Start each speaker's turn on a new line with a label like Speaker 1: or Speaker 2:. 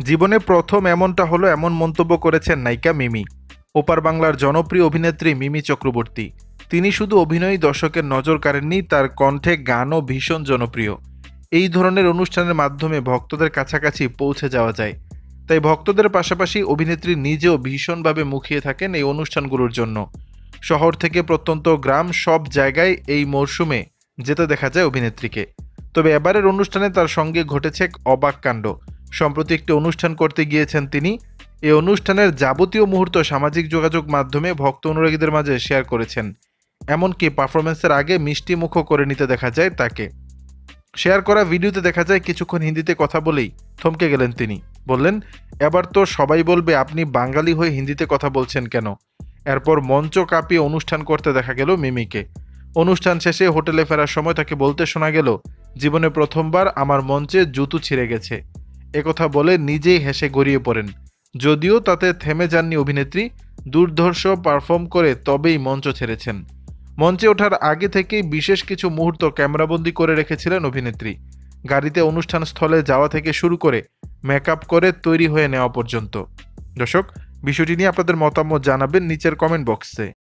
Speaker 1: জীবনে প্রথম এমনটা হলো এমন মন্তব্য করেছেন নায়িকা মিমি। ওপার বাংলার জনপ্রিয় অভিনেত্রী মিমি চক্রবর্তী। তিনি শুধু অভিনয়ই দর্শকের নজর কাড়েননি, তার কণ্ঠে গানও ভীষণ জনপ্রিয়। এই ধরনের অনুষ্ঠানের মাধ্যমে ভক্তদের কাছাকাছি পৌঁছে যাওয়া যায়। তাই ভক্তদের পাশাপাশি অভিনেত্রী নিজেও ভীষণভাবে মুখিয়ে থাকেন এই অনুষ্ঠানগুলোর জন্য। শহর থেকে প্রত্যন্ত গ্রাম সব জায়গায় এই মরশুমে যেতে দেখা যায় অভিনেত্রীকে। তবে এবারের অনুষ্ঠানে তার সঙ্গে ঘটেছে এক অবাক কাণ্ড। সম্প্রতি একটি অনুষ্ঠান করতে গিয়েছেন তিনি। এই অনুষ্ঠানের যাবতীয় মুহূর্ত সামাজিক যোগাযোগ মাধ্যমে ভক্ত অনুরাগীদের মাঝে শেয়ার করেছেন। এমনকি পারফরমেন্সের আগে মিষ্টি মুখও করে নিতে দেখা যায় তাকে। শেয়ার করা ভিডিওতে দেখা যায় কিছুক্ষণ হিন্দিতে কথা বলেই থমকে গেলেন তিনি। বললেন, এবার তো সবাই বলবে আপনি বাঙালি হয়ে হিন্দিতে কথা বলছেন কেন। এরপর মঞ্চ কাঁপিয়ে অনুষ্ঠান করতে দেখা গেল মিমিকে। অনুষ্ঠান শেষে হোটেলে ফেরার সময় তাকে বলতে শোনা গেল, জীবনে প্রথমবার আমার মঞ্চে জুতো ছিঁড়ে গেছে। একথা বলে নিজেই হেসে গড়িয়ে পড়েন। যদিও তাতে থেমে যাননি অভিনেত্রী, দুর্ধর্ষ পারফর্ম করে তবেই মঞ্চ ছেড়েছেন। মঞ্চে ওঠার আগে থেকেই বিশেষ কিছু মুহূর্ত ক্যামেরাবন্দি করে রেখেছিলেন অভিনেত্রী। গাড়িতে অনুষ্ঠান স্থলে যাওয়া থেকে শুরু করে মেকআপ করে তৈরি হয়ে নেওয়া পর্যন্ত। দর্শক, বিষয়টি নিয়ে আপনাদের মতামত জানাবেন নিচের কমেন্ট বক্সে।